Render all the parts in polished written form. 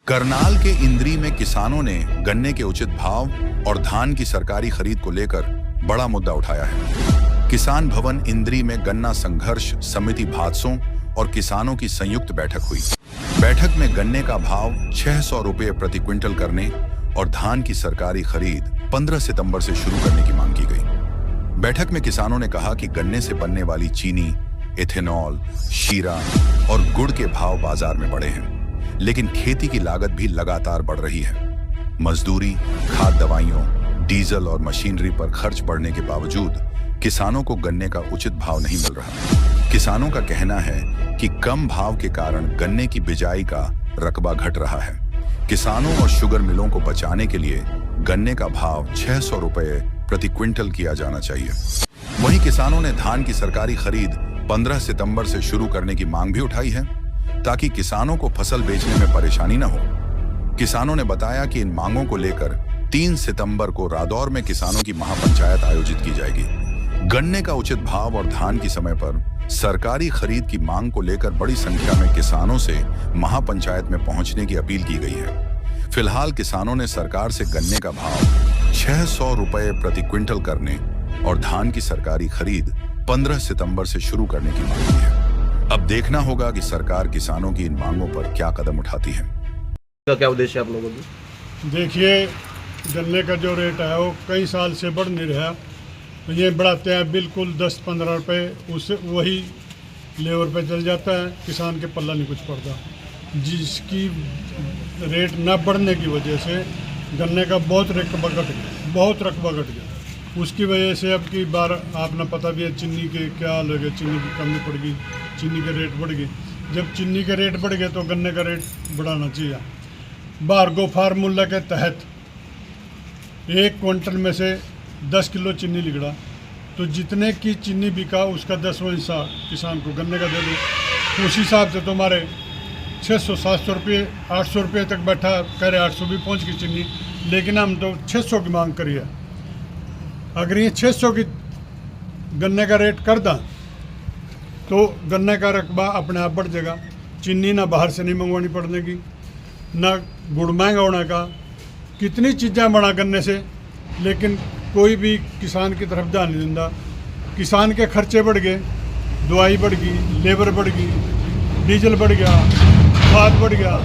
करनाल के इंद्री में किसानों ने गन्ने के उचित भाव और धान की सरकारी खरीद को लेकर बड़ा मुद्दा उठाया है। किसान भवन इंद्री में गन्ना संघर्ष समिति भादसों और किसानों की संयुक्त बैठक हुई। बैठक में गन्ने का भाव 600 रुपये प्रति क्विंटल करने और धान की सरकारी खरीद 15 सितंबर से शुरू करने की मांग की गई। बैठक में किसानों ने कहा कि गन्ने से बनने वाली चीनी, एथेनॉल, शीरा और गुड़ के भाव बाजार में बढ़े हैं, लेकिन खेती की लागत भी लगातार बढ़ रही है। मजदूरी, खाद दवाइयों, डीजल और मशीनरी पर खर्च बढ़ने के बावजूद किसानों को गन्ने का उचित भाव नहीं मिल रहा। किसानों का कहना है कि कम भाव के कारण गन्ने की बिजाई का रकबा घट रहा है। किसानों और शुगर मिलों को बचाने के लिए गन्ने का भाव 600 रुपये प्रति क्विंटल किया जाना चाहिए। वहीं किसानों ने धान की सरकारी खरीद 15 सितंबर से शुरू करने की मांग भी उठाई है, ताकि किसानों को फसल बेचने में परेशानी न हो। किसानों ने बताया कि इन मांगों को लेकर 3 सितंबर को रादौर में किसानों की महापंचायत आयोजित की जाएगी। गन्ने का उचित भाव और धान की समय पर सरकारी खरीद की मांग को लेकर बड़ी संख्या में किसानों से महापंचायत में पहुंचने की अपील की गई है। फिलहाल किसानों ने सरकार से गन्ने का भाव 600 रुपये प्रति क्विंटल करने और धान की सरकारी खरीद 15 सितंबर से शुरू करने की मांग की है। अब देखना होगा कि सरकार किसानों की इन मांगों पर क्या कदम उठाती है। क्या उद्देश्य है आप लोगों की? देखिए, गन्ने का जो रेट है वो कई साल से बढ़ नहीं रहा। ये बढ़ाते हैं बिल्कुल 10-15 रुपये, उससे वही लेबर पे चल जाता है, किसान के पल्ला नहीं कुछ पड़ता। जिसकी रेट न बढ़ने की वजह से गन्ने का बहुत रकबा घट गया। उसकी वजह से अब की बार आपने पता भी है चीनी के क्या हाल है, चीनी की कमी पड़ गई, चीनी के रेट बढ़ गए। जब चीनी के रेट बढ़ गए तो गन्ने का रेट बढ़ाना चाहिए। भार्गव फार्मूला के तहत 1 क्विंटल में से 10 किलो चीनी निकला, तो जितने की चीनी बिका उसका 10वां हिस्सा किसान को गन्ने का दे दो। उस हिसाब से तो हमारे 600-700 रुपये 800 रुपये तक बैठा, कह रहे 800 भी पहुँच गई चीनी, लेकिन हम तो 600 की मांग करी है। अगर ये 600 की गन्ने का रेट कर दें तो गन्ने का रकबा अपने आप बढ़ जाएगा। चीनी ना बाहर से नहीं मंगवानी पड़ने की, ना गुड़ महंगा होने का, कितनी चीज़ें बना गन्ने से, लेकिन कोई भी किसान की तरफ ध्यान नहीं देता। किसान के खर्चे बढ़ गए, दवाई बढ़ गई, लेबर बढ़ गई, डीजल बढ़ गया, खाद बढ़ गया,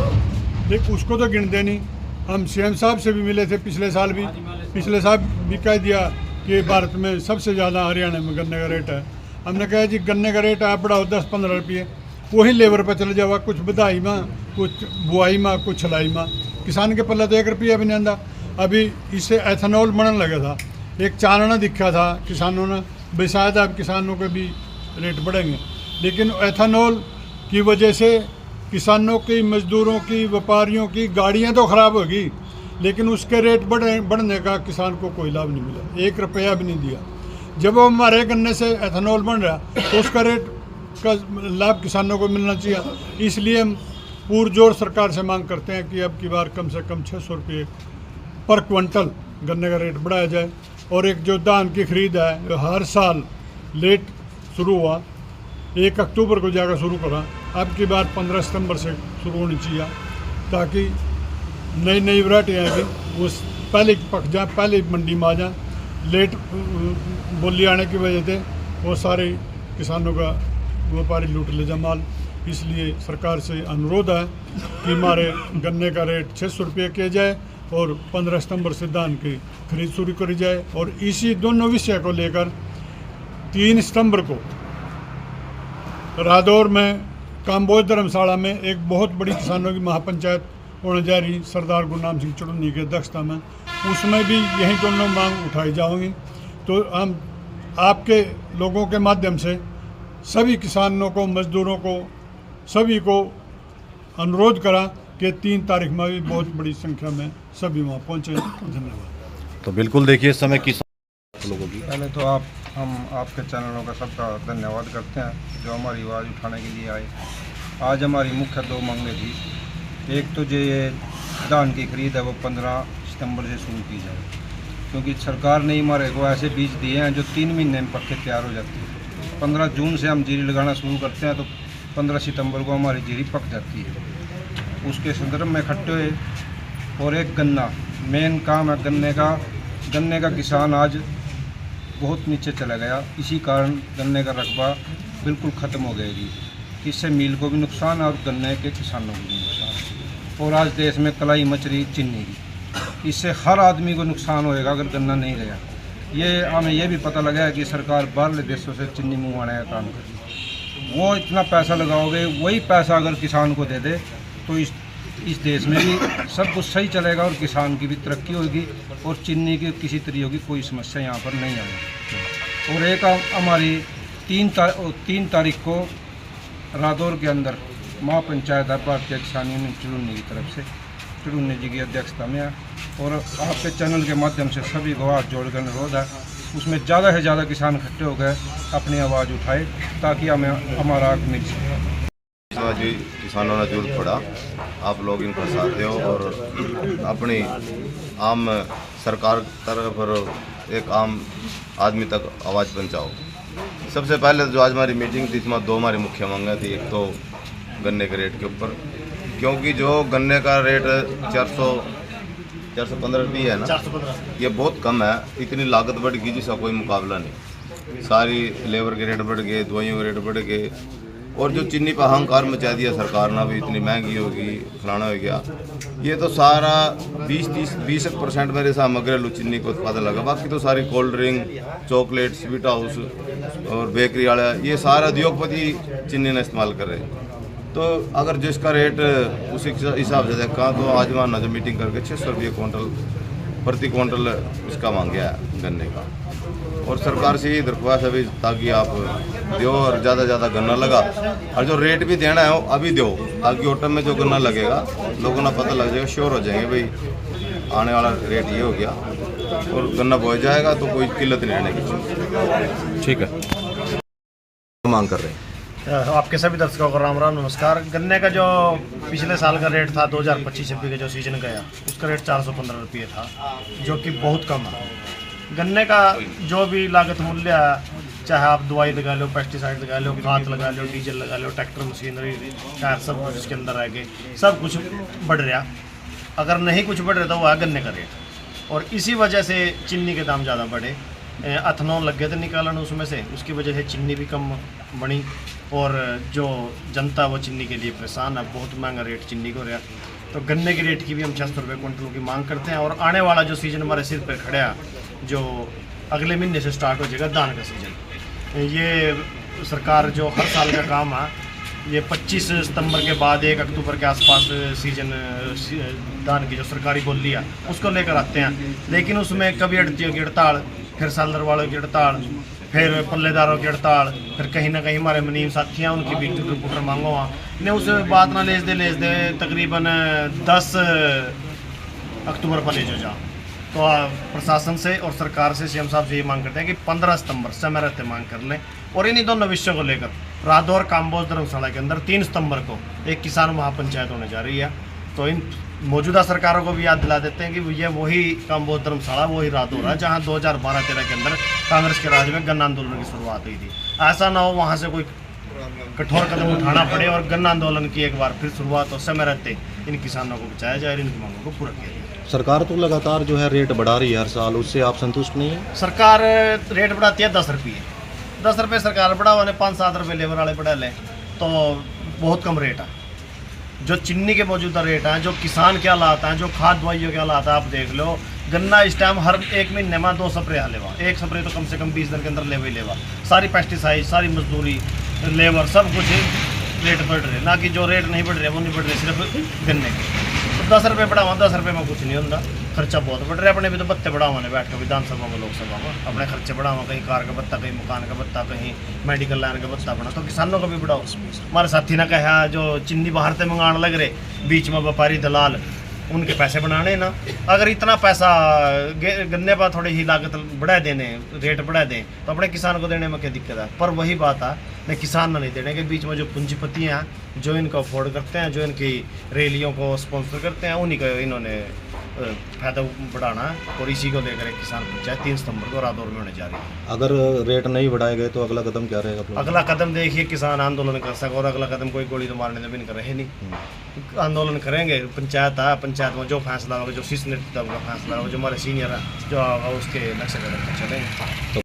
लेकिन उसको तो गिनते नहीं। हम सीएम साहब से भी मिले थे पिछले साल भी कह दिया कि भारत में सबसे ज़्यादा हरियाणा में गन्ने का रेट है। हमने कहा जी गन्ने का रेट आप बढ़ाओ 10-15 रुपये, वही लेबर पर चले जावा, कुछ बधाई में, कुछ बुआई में, कुछ छलाई में। किसान के पल्ला तो 1 रुपया भी नहीं आंदा। अभी इससे एथेनॉल बनने लगा था, एक चालना दिखा था किसानों ने, भाई शायद अब किसानों के भी रेट बढ़ेंगे, लेकिन एथेनॉल की वजह से किसानों की, मजदूरों की, व्यापारियों की गाड़ियाँ तो ख़राब होगी, लेकिन उसके रेट बढ़ने का किसान को कोई लाभ नहीं मिला, 1 रुपया भी नहीं दिया। जब वो हमारे गन्ने से एथेनॉल बन रहा तो उसका रेट का लाभ किसानों को मिलना चाहिए। इसलिए हम पुरजोर सरकार से मांग करते हैं कि अब की बार कम से कम 600 रुपये पर क्विंटल गन्ने का रेट बढ़ाया जाए। और एक जो धान की खरीद है जो हर साल लेट शुरू हुआ, 1 अक्टूबर को जाकर शुरू करा, अब की बार 15 सितंबर से शुरू होनी चाहिए, ताकि नई वैरायटी आएगी वो पहले पक जाए, पहले मंडी में आ जाए। लेट बोली आने की वजह से वो सारे किसानों का व्यापारी लूट ले जाए माल। इसलिए सरकार से अनुरोध है कि हमारे गन्ने का रेट 600 रुपये किया जाए और 15 सितंबर से धान की खरीद शुरू करी जाए। और इसी दोनों विषय को लेकर 3 सितंबर को रादौर में काम्बोज धर्मशाला में एक बहुत बड़ी किसानों की महापंचायत होने जा रही, सरदार गुरनाम सिंह चुड़नी की अध्यक्षता में। उसमें भी यही दोनों मांग उठाई जाएंगी। तो हम आपके लोगों के माध्यम से सभी किसानों को, मजदूरों को, सभी को अनुरोध करा कि 3 तारीख में भी बहुत बड़ी संख्या में सभी वहाँ पहुँचे। धन्यवाद। तो बिल्कुल देखिए इस समय किसान लोगों की पहले तो हम आपके चैनलों का सबका धन्यवाद करते हैं जो हमारी आवाज़ उठाने के लिए आए। आज हमारी मुख्य 2 मांगें थी। एक तो जो ये धान की खरीद है वो 15 सितंबर से शुरू की जाए, क्योंकि सरकार ने हमारे को ऐसे बीज दिए हैं जो 3 महीने में पक्के तैयार हो जाते हैं। 15 जून से हम जीरी लगाना शुरू करते हैं तो 15 सितंबर को हमारी जीरी पक जाती है। उसके संदर्भ में इकट्ठे हुए। और एक गन्ना मेन काम है गन्ने का किसान आज बहुत नीचे चला गया। इसी कारण गन्ने का रकबा बिल्कुल ख़त्म हो गएगी। इससे मिल को भी नुकसान है और गन्ने के किसानों को भी नुकसान। और आज देश में कलाई मच रही चीनी की, इससे हर आदमी को नुकसान होएगा अगर गन्ना नहीं रहा। ये हमें ये भी पता लगा है कि सरकार बाहरले देशों से चीनी मंगवाने का काम कर रही है। वो इतना पैसा लगाओगे, वही पैसा अगर किसान को दे दे तो इस देश में भी सब कुछ सही चलेगा और किसान की भी तरक्की होगी और चीनी की किसी तरीके की कोई समस्या यहाँ पर नहीं आएगी। और एक हमारी 3 तारीख को रादौर के अंदर महापंचायत है भारतीय किसान यूनियन चुरूनी की तरफ से, चुरूनी जी की अध्यक्षता में है। और आपके चैनल के माध्यम से सभी को हाथ जोड़कर अनुरोध है, उसमें ज़्यादा से ज़्यादा किसान इकट्ठे हो गए अपनी आवाज़ उठाए ताकि हमें हमारा हक मिल सके। जी किसानों ने जरूरत पड़ा, आप लोग इनका साथ दो और अपनी आम सरकार तरफ और एक आम आदमी तक आवाज़ पहुंचाओ। सबसे पहले जो आज हमारी मीटिंग थी इसमें 2 हमारी मुख्य मांगा थी। एक तो गन्ने के रेट के ऊपर, क्योंकि जो गन्ने का रेट 415 रुपये है ना, ये बहुत कम है। इतनी लागत बढ़ गई जिसका कोई मुकाबला नहीं। सारी लेबर के रेट बढ़ गए, दवाइयों के रेट बढ़ गए और जो चीनी पर अहंकार मचा दिया सरकार ने भी, इतनी महंगी होगी, फलाना हो गया। ये तो सारा 20% मेरे हिसाब में घरेलू चीनी को उत्पादन लगा। बाकी तो सारी cold drink, chocolate, sweet house और बेकरी वाला, ये सारा उद्योगपति चीनी ने इस्तेमाल कर रहे हैं। तो अगर जिसका रेट उसी हिसाब से देखा तो आज वहाँ जो मीटिंग करके 600 रुपये प्रति क्विंटल इसका मांगा है गन्ने का। और सरकार से ये दरख्वास्त है भी ताकि आप दो और ज़्यादा से ज़्यादा गन्ना लगा, और जो रेट भी देना है वो अभी दो, ताकि ऑटम में जो गन्ना लगेगा लोगों को पता लग जाएगा, श्योर हो जाएंगे भाई आने वाला रेट ये हो गया और गन्ना बोया जाएगा तो कोई किल्लत नहीं रहने की। ठीक है, मांग कर रहे हैं। आपके सभी दर्शकों को राम राम नमस्कार। गन्ने का जो पिछले साल का रेट था 2025-26 का जो सीजन गया, उसका रेट 415 रुपये था, जो कि बहुत कम है। गन्ने का जो भी लागत मूल्य है, चाहे आप दवाई लगा लो, पेस्टिसाइड लगा लो, खाद लगा लो, डीजल लगा लो, ट्रैक्टर मशीनरी, टायर, सब कुछ इसके अंदर रह गए, सब कुछ बढ़ रहा। अगर नहीं कुछ बढ़ रहा तो वो है गन्ने का रेट। और इसी वजह से चीनी के दाम ज़्यादा बढ़े। एथनॉल लग गए थे निकालन उसमें से, उसकी वजह से चीनी भी कम बनी और जो जनता वो चीनी के लिए परेशान है। बहुत महंगा रेट चीनी को रहा। तो गन्ने के रेट की भी हम 600 रुपये क्विंटल की मांग करते हैं। और आने वाला जो सीज़न हमारे सिर पर खड़ा है, जो अगले महीने से स्टार्ट हो जाएगा धान का सीज़न, ये सरकार जो हर साल का काम है, ये 25 सितंबर के बाद 1 अक्टूबर के आसपास सीजन धान की जो सरकारी बोली है उसको लेकर आते हैं। लेकिन उसमें कभी अड़तियों की हड़ताल, फिर सालर वालों की हड़ताल, फिर पल्लेदारों की हड़ताल, फिर कहीं ना कहीं हमारे मुनीम साथी हैं उनकी भी टुटर पुटर मांगो वहाँ ने उस बात ना लेस दे तकरीबन 10 अक्टूबर पर ले जो जा। तो प्रशासन से और सरकार से सीएम साहब से ये मांग करते हैं कि 15 सितंबर समय रहते मांग कर लें। और इन्हीं दोनों विषयों को लेकर रादौर काम्बोज धर्मशाला के अंदर 3 सितंबर को एक किसान महापंचायत होने जा रही है। तो इन मौजूदा सरकारों को भी याद दिला देते हैं कि ये वही काम्बोज धर्मशाला, वही रादौर है जहाँ 2012-13 के अंदर कांग्रेस के राज में गन्ना आंदोलन की शुरुआत हुई थी। ऐसा ना हो वहाँ से कोई कठोर कदम उठाना पड़े और गन्ना आंदोलन की एक बार फिर शुरुआत हो। समय रहते इन किसानों को बचाया जाए और इनकी मांगों को पूरा किया जाए। सरकार तो लगातार जो है रेट बढ़ा रही है हर साल, उससे आप संतुष्ट नहीं है? सरकार रेट बढ़ाती है 10 रुपये। 10 रुपये सरकार बढ़ावा ने 5-7 रुपये लेबर वाले बढ़ा लें तो बहुत कम रेट है। जो चीनी के मौजूदा रेट हैं, जो किसान के हालात हैं, जो खाद दवाइयों के हालात हैं, आप देख लो। गन्ना इस टाइम हर 1 महीने में 2 स्प्रे लेवा, 1 स्प्रे तो कम से कम 20 दिन के अंदर लेवा ही लेवा। सारी पेस्टिसाइड, सारी मजदूरी, लेबर, सब कुछ रेट बढ़ रहे, ना कि जो रेट नहीं बढ़ रहे वो नहीं बढ़ रहे सिर्फ गन्ने के। तो 10 रुपये बढ़ावा, 10 रुपये में कुछ नहीं होता। खर्चा बहुत बढ़ रहा है। अपने भी तो बत्ते बढ़ावा ने बैठ कर विधानसभा में, लोकसभा में अपने खर्चे बढ़ावा, कहीं कार का बत्ता, कहीं मकान का बत्ता, कहीं मेडिकल लाइन का बत्ता बना। तो किसानों का भी बढ़ाओ। हमारे साथी ने कहा जो चीनी बाहर से मंगाने लग रहे, बीच में व्यापारी दलाल, उनके पैसे बनाने ना। अगर इतना पैसा गन्ने पर थोड़ी ही लागत बढ़ा देने, रेट बढ़ा दें तो अपने किसान को देने में क्या दिक्कत है। पर वही बात है, नहीं किसान ना नहीं देने के बीच में जो पूंजीपति हैं, जो इनको अफोर्ड करते हैं, जो इनकी रैलियों को स्पॉन्सर करते हैं, उन्हीं को इन्होंने फायदा बढ़ाना है और इसी को लेकर एक किसान पंचायत 3 सितंबर को रादौर में होने जा रही है। अगर रेट नहीं बढ़ाए गए तो अगला कदम क्या रहेगा अपना? अगला कदम देखिए किसान आंदोलन कर सके और अगला कदम कोई गोली तो मारने तो भी नहीं कर रहे नहीं, आंदोलन करेंगे। पंचायत है, पंचायत में जो फैसला होगा, जो शीर्ष नेतृत्व का फैसला होगा, जो हमारे सीनियर है जो उसके नक्शे कदम पर चलेंगे।